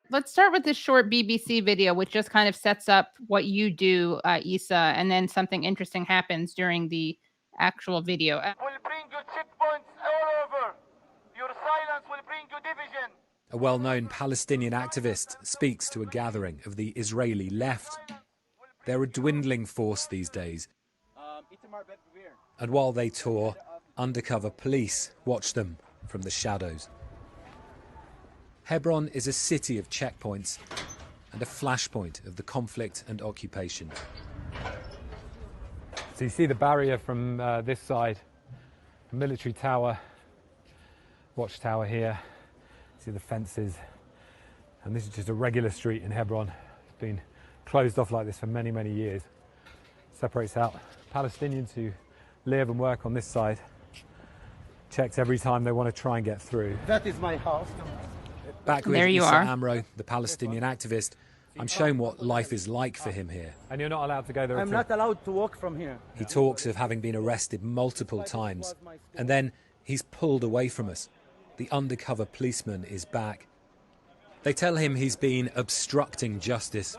Let's start with this short BBC video, which just kind of sets up what you do, Issa, and then something interesting happens during the actual video. Will bring you checkpoints all over. Your silence will bring you division. A well-known Palestinian activist speaks to a gathering of the Israeli left. They're a dwindling force these days. And while they tour, undercover police watch them from the shadows. Hebron is a city of checkpoints and a flashpoint of the conflict and occupation. So you see the barrier from this side, a military tower, watchtower here. See the fences, and this is just a regular street in Hebron. It's been closed off like this for many, many years. Separates out Palestinians who live and work on this side. Checked every time they want to try and get through. That is my house. Back with Issa Amro, the Palestinian activist, I'm shown what life is like for him here. And you're not allowed to go there. I'm not allowed to walk from here. He talks of having been arrested multiple times, and then he's pulled away from us. The undercover policeman is back. They tell him he's been obstructing justice.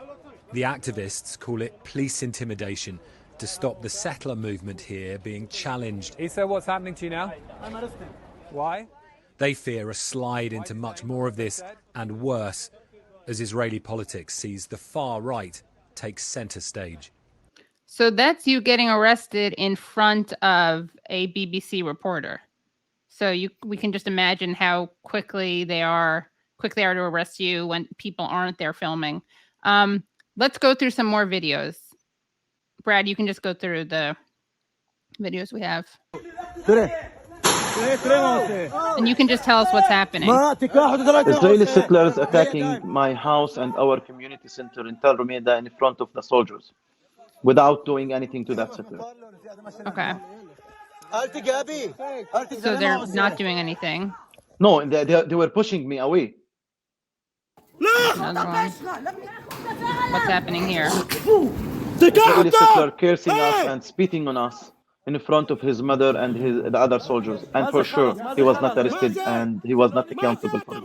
The activists call it police intimidation to stop the settler movement here being challenged. Issa, what's happening to you now? I'm arrested. Why? They fear a slide into much more of this and worse as Israeli politics sees the far right take centre stage. So that's you getting arrested in front of a BBC reporter. So we can just imagine how quickly they are to arrest you when people aren't there filming. Let's go through some more videos. Brad, you can just go through the videos we have. And you can just tell us what's happening. Israeli settlers attacking my house and our community center in Tel Rumeda in front of the soldiers without doing anything to that settler. Okay. So they're not doing anything. No, they were pushing me away. Another one. What's happening here? Israeli settler cursing us and spitting on us in front of his mother and the other soldiers. And for sure, he was not arrested and he was not accountable for it.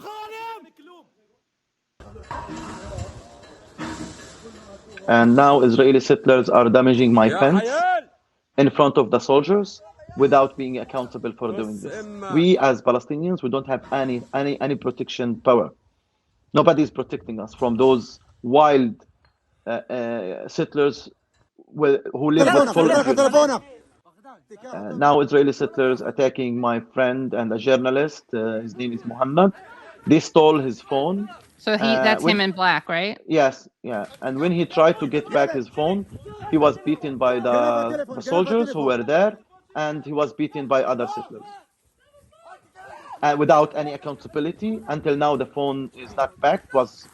And now Israeli settlers are damaging my fence in front of the soldiers without being accountable for doing this. We as Palestinians, we don't have any protection power. Nobody is protecting us from those wild settlers who live with full impunity. Now Israeli settlers attacking my friend and a journalist. His name is Muhammad. They stole his phone. So that's him in black, right? Yes, yeah. And when he tried to get back his phone, he was beaten by the soldiers who were there, and he was beaten by other settlers. Without any accountability. Until now, the phone is not back. It was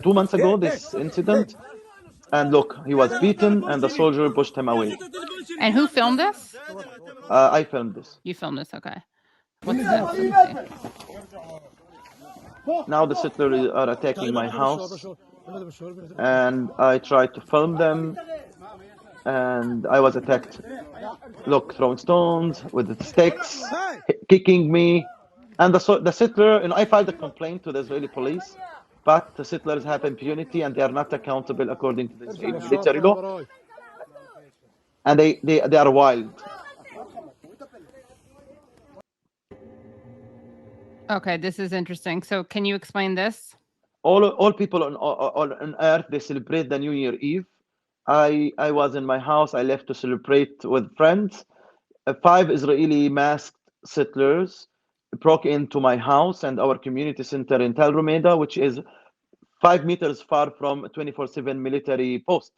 2 months ago, this incident. And look, he was beaten and the soldier pushed him away. And who filmed this? I filmed this. You filmed this, okay. What's this? Now the settlers are attacking my house. And I tried to film them. And I was attacked. Look, throwing stones with sticks, kicking me. And the settler, I filed a complaint to the Israeli police. But the settlers have impunity and they are not accountable according to the Israeli military law. And they are wild. Okay, this is interesting. So can you explain this? All people on earth, they celebrate the New Year Eve. I was in my house. I left to celebrate with friends. 5 Israeli masked settlers broke into my house and our community center in Tel Rumeda, which is 5 meters far from a 24/7 military post.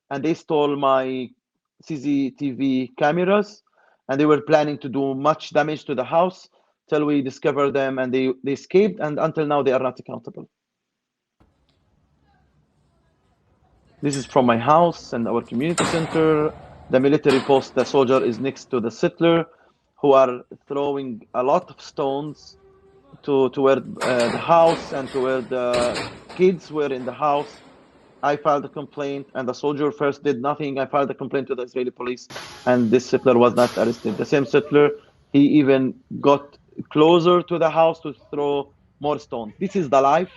And they stole my CCTV cameras, and they were planning to do much damage to the house till we discovered them, and they escaped, and until now they are not accountable. This is from my house and our community center. The military post, the soldier is next to the settler, who are throwing a lot of stones to where the house and to where the kids were in the house. I filed a complaint, and the soldier first did nothing. I filed a complaint to the Israeli police, and this settler was not arrested. The same settler, he even got closer to the house to throw more stones. This is the life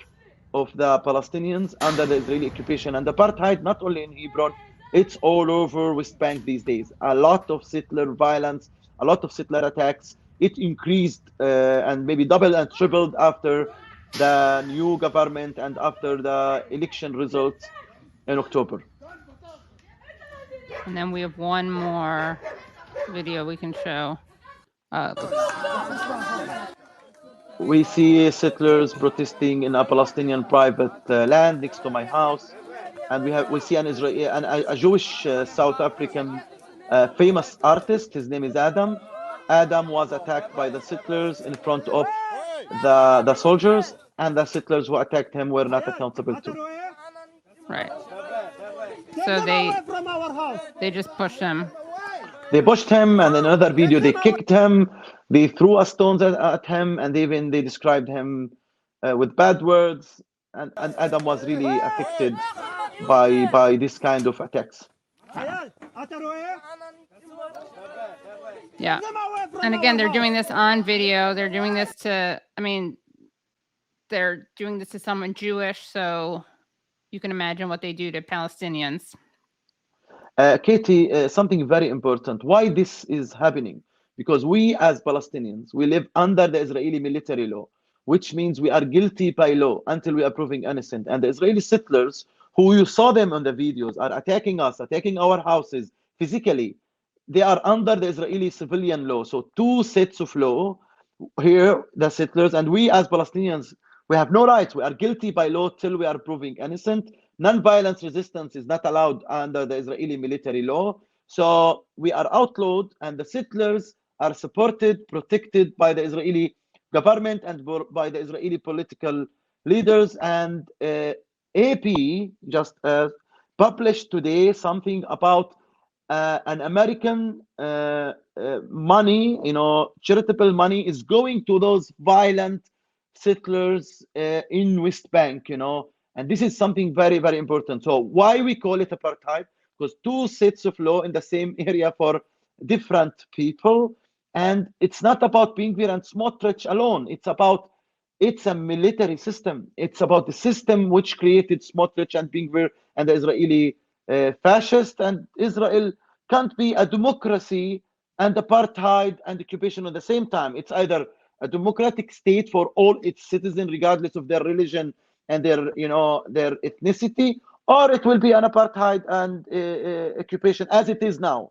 of the Palestinians under the Israeli occupation and apartheid, not only in Hebron, it's all over West Bank these days. A lot of settler violence, a lot of settler attacks. It increased and maybe doubled and tripled after the new government and after the election results in October. And then we have one more video we can show. We see settlers protesting in a Palestinian private land next to my house, and we see an Israeli and a Jewish South African famous artist. His name is Adam. Adam was attacked by the settlers in front of the soldiers, and the settlers who attacked him were not accountable too. Right. So they just pushed him. They pushed him, and in another video they kicked him. They threw stones at him, and they described him with bad words. And Adam was really affected by this kind of attacks. Yeah. And again, they're doing this on video. They're doing this to, I mean, they're doing this to someone Jewish, so you can imagine what they do to Palestinians. Katie, something very important. Why this is happening? Because we as Palestinians, we live under the Israeli military law, which means we are guilty by law until we are proven innocent. And the Israeli settlers, who you saw them on the videos, are attacking us, attacking our houses physically. They are under the Israeli civilian law. So two sets of law here, the settlers, and we as Palestinians, we have no rights. We are guilty by law till we are proven innocent. Non-violence resistance is not allowed under the Israeli military law. So we are outlawed, and the settlers are supported, protected by the Israeli government and by the Israeli political leaders. And AP just published today something about an American money, charitable money is going to those violent settlers in West Bank, and this is something very, very important. So why we call it apartheid? Because two sets of law in the same area for different people. And it's not about Ben-Gvir and Smotrich alone. It's a military system. It's about the system which created Smotrich and Ben-Gvir and the Israeli fascist. And Israel can't be a democracy and apartheid and occupation at the same time. It's either a democratic state for all its citizens, regardless of their religion and their ethnicity, or it will be an apartheid and occupation as it is now.